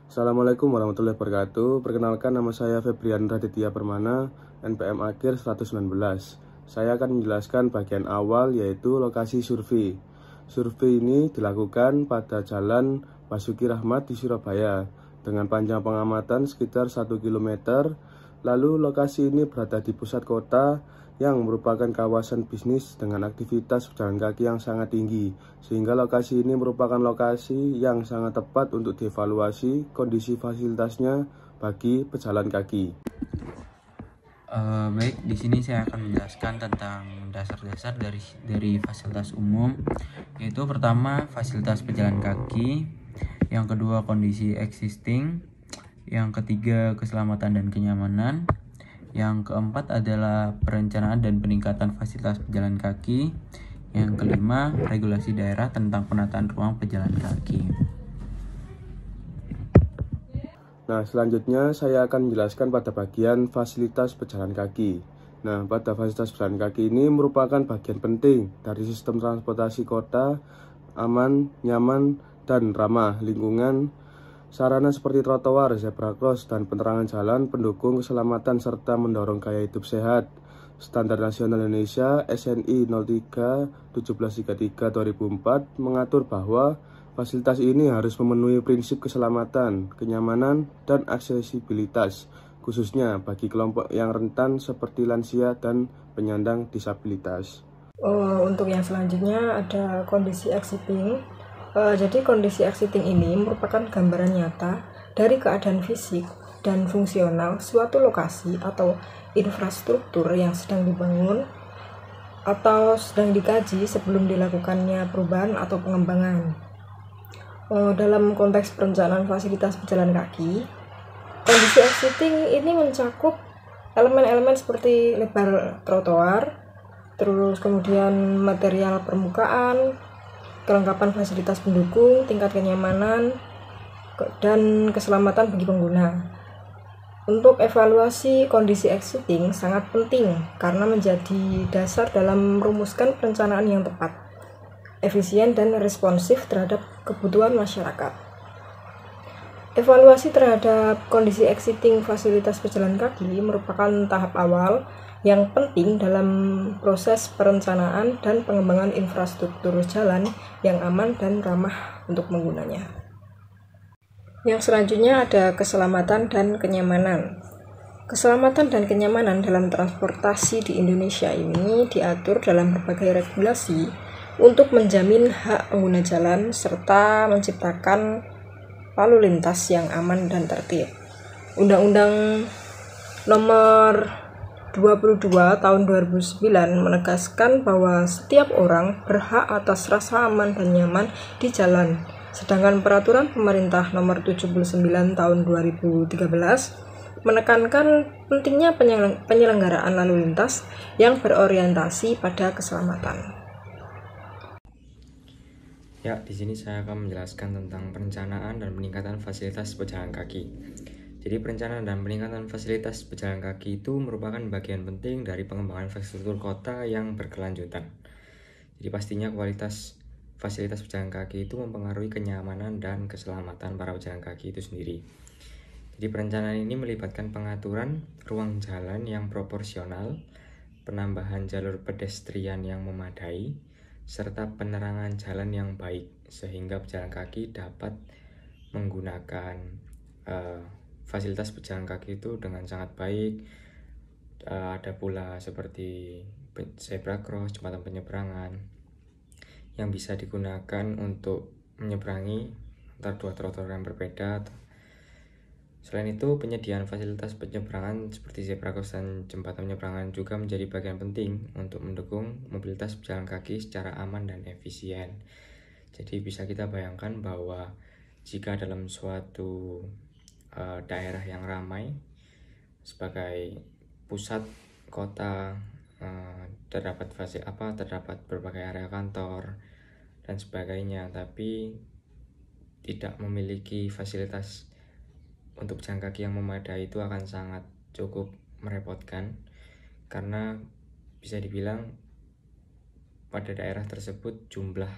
Assalamualaikum warahmatullahi wabarakatuh. Perkenalkan, nama saya Febrian Raditya Permana, NPM akhir 119. Saya akan menjelaskan bagian awal, yaitu lokasi survei. Survei ini dilakukan pada Jalan Basuki Rahmat di Surabaya dengan panjang pengamatan sekitar 1 km. Lalu lokasi ini berada di pusat kota yang merupakan kawasan bisnis dengan aktivitas pejalan kaki yang sangat tinggi, sehingga lokasi ini merupakan lokasi yang sangat tepat untuk dievaluasi kondisi fasilitasnya bagi pejalan kaki. Baik, di sini saya akan menjelaskan tentang dasar-dasar dari fasilitas umum, yaitu pertama fasilitas pejalan kaki, yang kedua kondisi existing, yang ketiga keselamatan dan kenyamanan, yang keempat adalah perencanaan dan peningkatan fasilitas pejalan kaki, yang kelima regulasi daerah tentang penataan ruang pejalan kaki. Nah, selanjutnya saya akan menjelaskan pada bagian fasilitas pejalan kaki. Nah, pada fasilitas pejalan kaki ini merupakan bagian penting dari sistem transportasi kota, aman, nyaman, dan ramah lingkungan. Sarana seperti trotoar, zebra cross, dan penerangan jalan pendukung keselamatan serta mendorong gaya hidup sehat. Standar Nasional Indonesia SNI 03 1733 2004 mengatur bahwa fasilitas ini harus memenuhi prinsip keselamatan, kenyamanan, dan aksesibilitas, khususnya bagi kelompok yang rentan seperti lansia dan penyandang disabilitas. Untuk yang selanjutnya ada kondisi exiting. Jadi kondisi exiting ini merupakan gambaran nyata dari keadaan fisik dan fungsional suatu lokasi atau infrastruktur yang sedang dibangun atau sedang dikaji sebelum dilakukannya perubahan atau pengembangan. Dalam konteks perencanaan fasilitas pejalan kaki, kondisi exiting ini mencakup elemen-elemen seperti lebar trotoar, terus kemudian material permukaan, kelengkapan fasilitas pendukung, tingkat kenyamanan, dan keselamatan bagi pengguna. Untuk evaluasi kondisi exiting sangat penting karena menjadi dasar dalam merumuskan perencanaan yang tepat, efisien, dan responsif terhadap kebutuhan masyarakat. Evaluasi terhadap kondisi exiting fasilitas pejalan kaki merupakan tahap awal yang penting dalam proses perencanaan dan pengembangan infrastruktur jalan yang aman dan ramah untuk penggunanya. Yang selanjutnya ada keselamatan dan kenyamanan. Keselamatan dan kenyamanan dalam transportasi di Indonesia ini diatur dalam berbagai regulasi untuk menjamin hak pengguna jalan serta menciptakan lalu lintas yang aman dan tertib. Undang-Undang Nomor 22 tahun 2009 menegaskan bahwa setiap orang berhak atas rasa aman dan nyaman di jalan. Sedangkan peraturan pemerintah nomor 79 tahun 2013 menekankan pentingnya penyelenggaraan lalu lintas yang berorientasi pada keselamatan. Ya, di sini saya akan menjelaskan tentang perencanaan dan peningkatan fasilitas pejalan kaki. Jadi perencanaan dan peningkatan fasilitas pejalan kaki itu merupakan bagian penting dari pengembangan infrastruktur kota yang berkelanjutan. Jadi pastinya kualitas fasilitas pejalan kaki itu mempengaruhi kenyamanan dan keselamatan para pejalan kaki itu sendiri. Jadi perencanaan ini melibatkan pengaturan ruang jalan yang proporsional, penambahan jalur pedestrian yang memadai, serta penerangan jalan yang baik sehingga pejalan kaki dapat menggunakan fasilitas pejalan kaki itu dengan sangat baik. Ada pula seperti zebra cross, jembatan penyeberangan yang bisa digunakan untuk menyeberangi antara dua trotoar yang berbeda. Selain itu, penyediaan fasilitas penyeberangan seperti zebra cross dan jembatan penyeberangan juga menjadi bagian penting untuk mendukung mobilitas pejalan kaki secara aman dan efisien. Jadi bisa kita bayangkan bahwa jika dalam suatu daerah yang ramai sebagai pusat kota, terdapat berbagai area kantor dan sebagainya, tapi tidak memiliki fasilitas untuk pejalan kaki yang memadai, itu akan sangat cukup merepotkan karena bisa dibilang pada daerah tersebut jumlah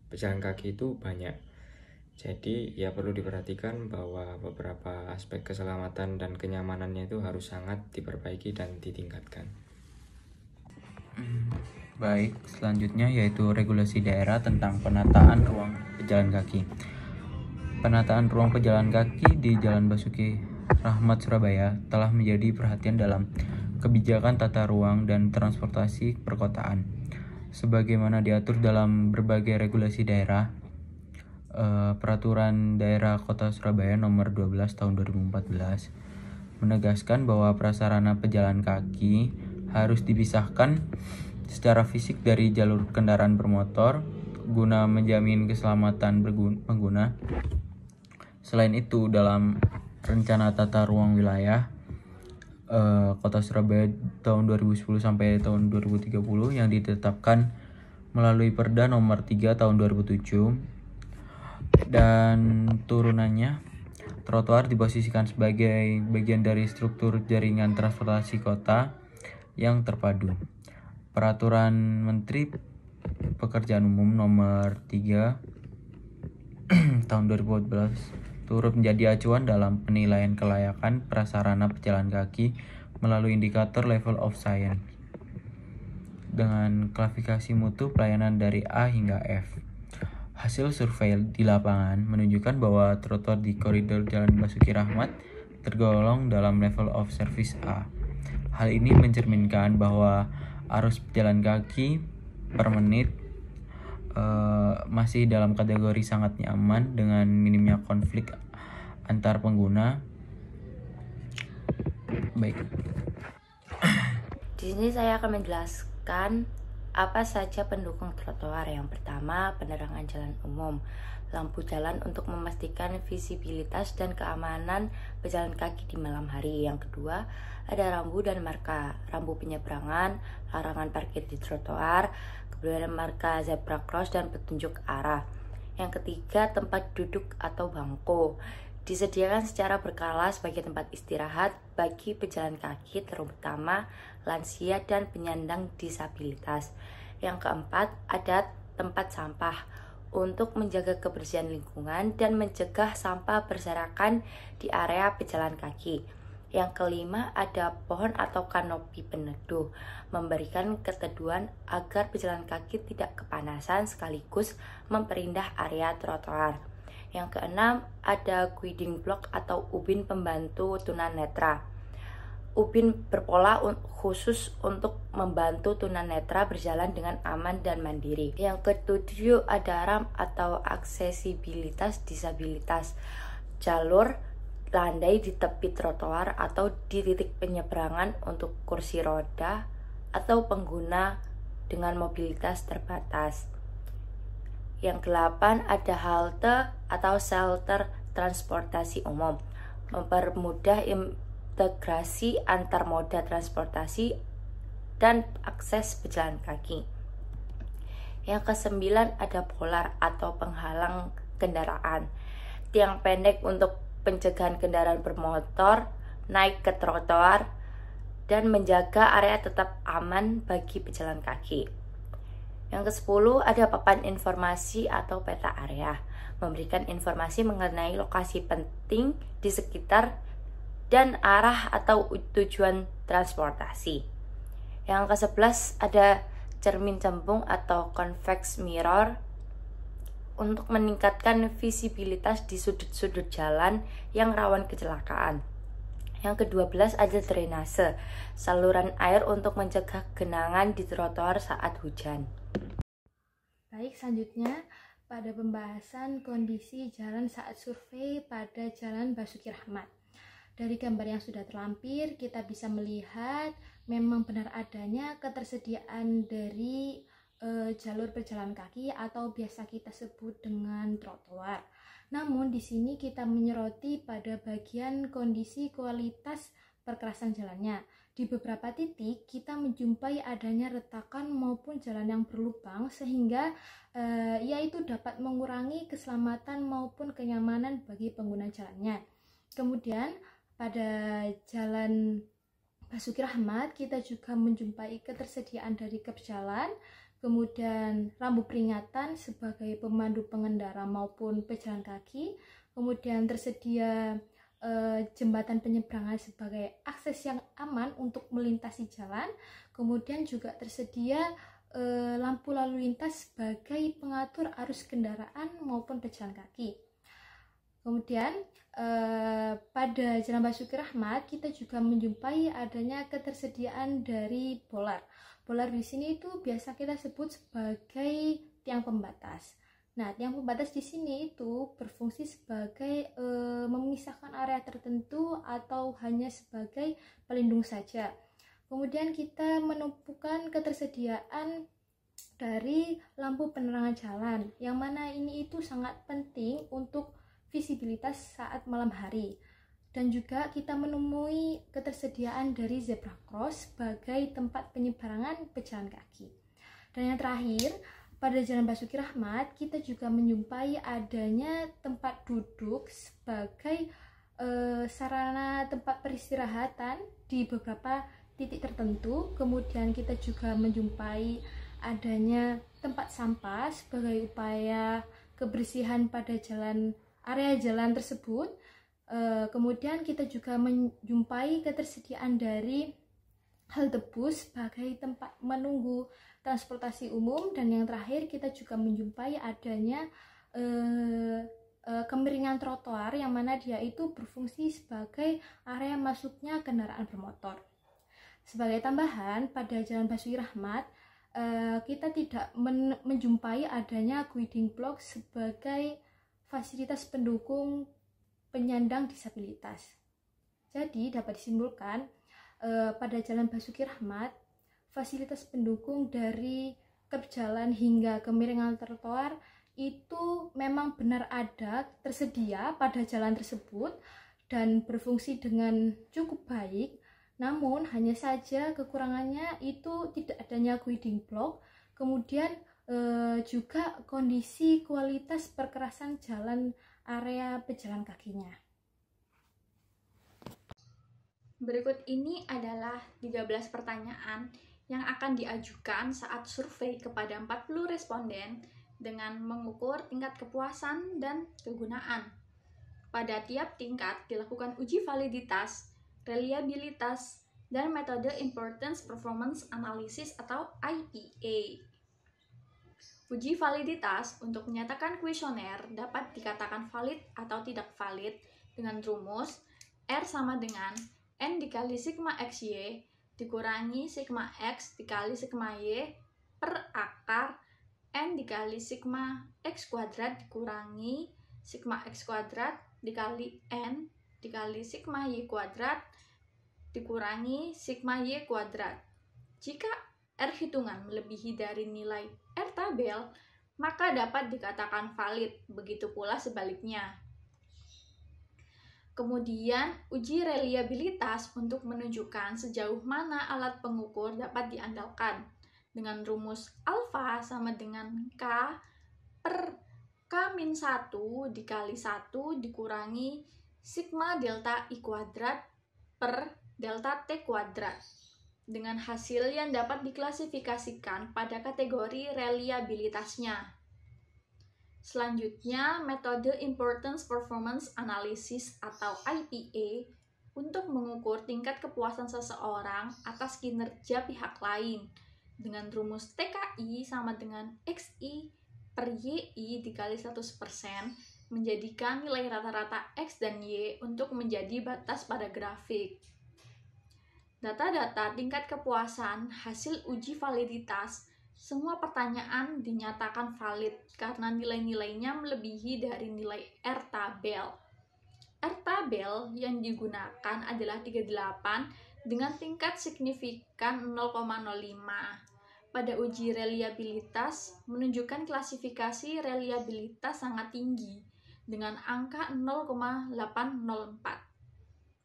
pejalan kaki itu banyak. Jadi ya perlu diperhatikan bahwa beberapa aspek keselamatan dan kenyamanannya itu harus sangat diperbaiki dan ditingkatkan. Baik, selanjutnya yaitu regulasi daerah tentang penataan ruang pejalan kaki. Penataan ruang pejalan kaki di Jalan Basuki Rahmat Surabaya telah menjadi perhatian dalam kebijakan tata ruang dan transportasi perkotaan. Sebagaimana diatur dalam berbagai regulasi daerah, Peraturan Daerah Kota Surabaya Nomor 12 Tahun 2014 menegaskan bahwa prasarana pejalan kaki harus dipisahkan secara fisik dari jalur kendaraan bermotor guna menjamin keselamatan pengguna. Selain itu, dalam Rencana Tata Ruang Wilayah Kota Surabaya tahun 2010 sampai tahun 2030 yang ditetapkan melalui Perda Nomor 3 Tahun 2007 dan turunannya, trotoar diposisikan sebagai bagian dari struktur jaringan transportasi kota yang terpadu. Peraturan Menteri Pekerjaan Umum Nomor 3 Tahun 2014 turut menjadi acuan dalam penilaian kelayakan prasarana pejalan kaki melalui indikator level of science dengan klasifikasi mutu pelayanan dari A hingga F. Hasil survei di lapangan menunjukkan bahwa trotoar di koridor Jalan Basuki Rahmat tergolong dalam level of service A. Hal ini mencerminkan bahwa arus pejalan kaki per menit masih dalam kategori sangat nyaman dengan minimnya konflik antar pengguna. Baik. Di sini saya akan menjelaskan apa saja pendukung trotoar. Yang pertama, penerangan jalan umum. Lampu jalan untuk memastikan visibilitas dan keamanan pejalan kaki di malam hari. Yang kedua, ada rambu dan marka. Rambu penyeberangan, larangan parkir di trotoar, kemudian marka zebra cross dan petunjuk arah. Yang ketiga, tempat duduk atau bangku. Disediakan secara berkala sebagai tempat istirahat bagi pejalan kaki, terutama lansia dan penyandang disabilitas. Yang keempat, ada tempat sampah untuk menjaga kebersihan lingkungan dan mencegah sampah berserakan di area pejalan kaki. Yang kelima, ada pohon atau kanopi peneduh, memberikan keteduhan agar pejalan kaki tidak kepanasan sekaligus memperindah area trotoar. Yang keenam, ada guiding block atau ubin pembantu tunanetra. Ubin berpola khusus untuk membantu tunanetra berjalan dengan aman dan mandiri. Yang ketujuh, ada ramp atau aksesibilitas disabilitas. Jalur landai di tepi trotoar atau di titik penyeberangan untuk kursi roda atau pengguna dengan mobilitas terbatas. Yang kedelapan, ada halte atau shelter transportasi umum, mempermudah integrasi antar moda transportasi dan akses pejalan kaki. Yang kesembilan, ada polar atau penghalang kendaraan, tiang pendek untuk pencegahan kendaraan bermotor naik ke trotoar dan menjaga area tetap aman bagi pejalan kaki. Yang ke-10, ada papan informasi atau peta area, memberikan informasi mengenai lokasi penting di sekitar dan arah atau tujuan transportasi. Yang ke-11, ada cermin cembung atau convex mirror untuk meningkatkan visibilitas di sudut-sudut jalan yang rawan kecelakaan. Yang ke-12, ada drainase, saluran air untuk mencegah genangan di trotoar saat hujan. Baik, selanjutnya pada pembahasan kondisi jalan saat survei pada Jalan Basuki Rahmat. Dari gambar yang sudah terlampir, kita bisa melihat memang benar adanya ketersediaan dari jalur berjalan kaki atau biasa kita sebut dengan trotoar. Namun di sini kita menyoroti pada bagian kondisi kualitas perkerasan jalannya. Di beberapa titik kita menjumpai adanya retakan maupun jalan yang berlubang sehingga yaitu dapat mengurangi keselamatan maupun kenyamanan bagi pengguna jalannya. Kemudian pada Jalan Basuki Rahmat kita juga menjumpai ketersediaan dari curb jalan, kemudian rambu peringatan sebagai pemandu pengendara maupun pejalan kaki, kemudian tersedia jembatan penyeberangan sebagai akses yang aman untuk melintasi jalan, kemudian juga tersedia lampu lalu lintas sebagai pengatur arus kendaraan maupun pejalan kaki. Kemudian pada Jalan Basuki Rahmat kita juga menjumpai adanya ketersediaan dari bolar. Bolar di sini itu biasa kita sebut sebagai tiang pembatas. Nah, tiang pembatas di sini itu berfungsi sebagai memisahkan area tertentu atau hanya sebagai pelindung saja. Kemudian kita menemukan ketersediaan dari lampu penerangan jalan, yang mana ini itu sangat penting untuk visibilitas saat malam hari. Dan juga kita menemui ketersediaan dari zebra cross sebagai tempat penyeberangan pejalan kaki. Dan yang terakhir, pada Jalan Basuki Rahmat kita juga menjumpai adanya tempat duduk sebagai sarana tempat peristirahatan di beberapa titik tertentu. Kemudian kita juga menjumpai adanya tempat sampah sebagai upaya kebersihan pada area jalan tersebut. Kemudian kita juga menjumpai ketersediaan dari halte bus sebagai tempat menunggu transportasi umum. Dan yang terakhir kita juga menjumpai adanya kemiringan trotoar, yang mana dia itu berfungsi sebagai area masuknya kendaraan bermotor. Sebagai tambahan, pada Jalan Basuki Rahmat kita tidak menjumpai adanya guiding block sebagai fasilitas pendukung penyandang disabilitas. Jadi dapat disimpulkan pada Jalan Basuki Rahmat fasilitas pendukung dari kerb jalan hingga kemiringan trotoar itu memang benar ada, tersedia pada jalan tersebut dan berfungsi dengan cukup baik. Namun hanya saja kekurangannya itu tidak adanya guiding block, kemudian juga kondisi kualitas perkerasan jalan area pejalan kakinya. Berikut ini adalah 13 pertanyaan yang akan diajukan saat survei kepada 40 responden dengan mengukur tingkat kepuasan dan kegunaan. Pada tiap tingkat dilakukan uji validitas, reliabilitas, dan metode Importance Performance Analysis atau IPA. Uji validitas untuk menyatakan kuesioner dapat dikatakan valid atau tidak valid dengan rumus R sama dengan N dikali sigma XY dikurangi sigma X dikali sigma Y per akar N dikali sigma X kuadrat dikurangi sigma X kuadrat dikali N dikali sigma Y kuadrat dikurangi sigma Y kuadrat. Jika R hitungan melebihi dari nilai R tabel, maka dapat dikatakan valid, begitu pula sebaliknya. Kemudian, uji reliabilitas untuk menunjukkan sejauh mana alat pengukur dapat diandalkan, dengan rumus alfa sama dengan K per K-1 dikali 1 dikurangi sigma delta I kuadrat per delta T kuadrat, dengan hasil yang dapat diklasifikasikan pada kategori reliabilitasnya. Selanjutnya, metode Importance Performance Analysis atau IPA untuk mengukur tingkat kepuasan seseorang atas kinerja pihak lain dengan rumus TKI sama dengan XI per YI dikali 100%, menjadikan nilai rata-rata X dan Y untuk menjadi batas pada grafik. Data-data tingkat kepuasan hasil uji validitas, semua pertanyaan dinyatakan valid karena nilai-nilainya melebihi dari nilai R tabel. R tabel yang digunakan adalah 38 dengan tingkat signifikan 0,05. Pada uji reliabilitas menunjukkan klasifikasi reliabilitas sangat tinggi dengan angka 0,804.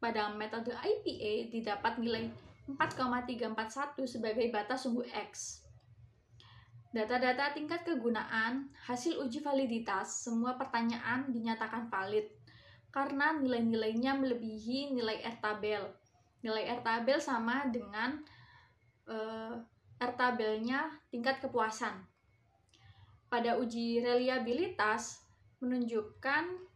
Pada metode IPA didapat nilai 4,341 sebagai batas sumbu X. Data-data tingkat kegunaan hasil uji validitas, semua pertanyaan dinyatakan valid karena nilai-nilainya melebihi nilai R tabel. Nilai R tabel sama dengan R-tabelnya tingkat kepuasan. Pada uji reliabilitas menunjukkan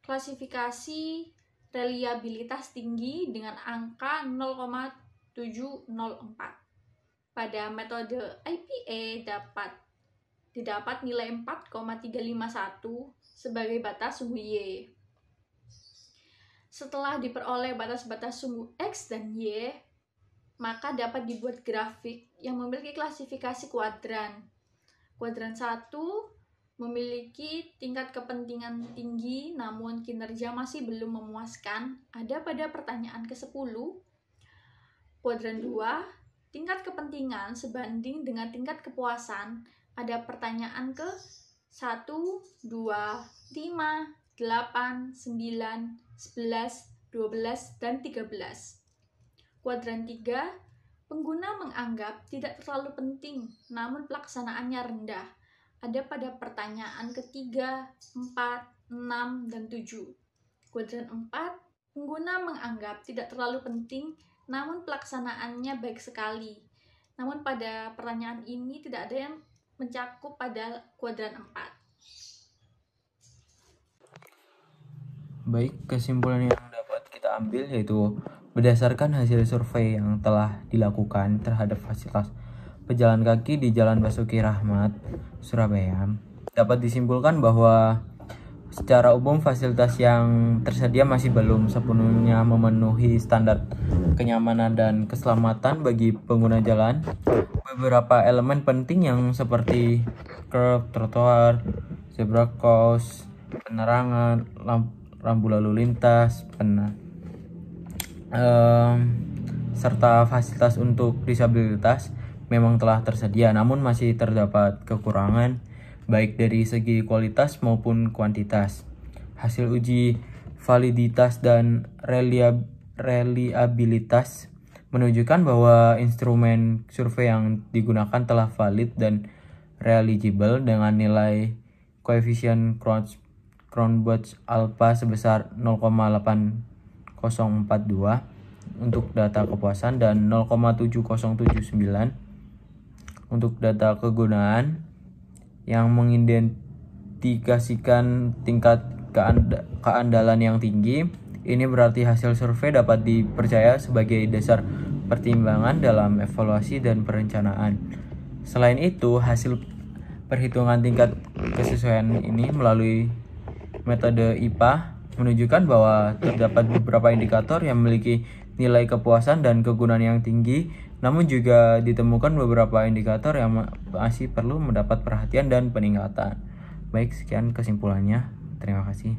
klasifikasi reliabilitas tinggi dengan angka 0,704. Pada metode IPA didapat nilai 4,351 sebagai batas sungguh Y. Setelah diperoleh batas-batas sungguh X dan Y, maka dapat dibuat grafik yang memiliki klasifikasi kuadran. Kuadran 1 memiliki tingkat kepentingan tinggi namun kinerja masih belum memuaskan, ada pada pertanyaan ke-10. Kuadran 2, tingkat kepentingan sebanding dengan tingkat kepuasan, ada pertanyaan ke-1, 2, 5, 8, 9, 11, 12, dan 13. Kuadran 3, pengguna menganggap tidak terlalu penting, namun pelaksanaannya rendah, ada pada pertanyaan ke-3, 4, 6, dan 7. Kuadran 4, pengguna menganggap tidak terlalu penting, namun pelaksanaannya baik sekali. Namun pada pertanyaan ini tidak ada yang mencakup pada kuadran 4. Baik, kesimpulan yang dapat kita ambil yaitu berdasarkan hasil survei yang telah dilakukan terhadap fasilitas pejalan kaki di Jalan Basuki Rahmat, Surabaya, dapat disimpulkan bahwa secara umum fasilitas yang tersedia masih belum sepenuhnya memenuhi standar kenyamanan dan keselamatan bagi pengguna jalan. Beberapa elemen penting yang seperti curb, trotoar, zebra cross, penerangan, rambu lalu lintas, serta fasilitas untuk disabilitas memang telah tersedia, namun masih terdapat kekurangan baik dari segi kualitas maupun kuantitas. Hasil uji validitas dan reliabilitas menunjukkan bahwa instrumen survei yang digunakan telah valid dan reliable dengan nilai koefisien Cronbach alpha sebesar 0,8042 untuk data kepuasan dan 0,7079 untuk data kegunaan, yang mengidentifikasikan tingkat keandalan yang tinggi. Ini berarti hasil survei dapat dipercaya sebagai dasar pertimbangan dalam evaluasi dan perencanaan. Selain itu, hasil perhitungan tingkat kesesuaian ini melalui metode IPA menunjukkan bahwa terdapat beberapa indikator yang memiliki nilai kepuasan dan kegunaan yang tinggi, namun juga ditemukan beberapa indikator yang masih perlu mendapat perhatian dan peningkatan. Baik, sekian kesimpulannya. Terima kasih.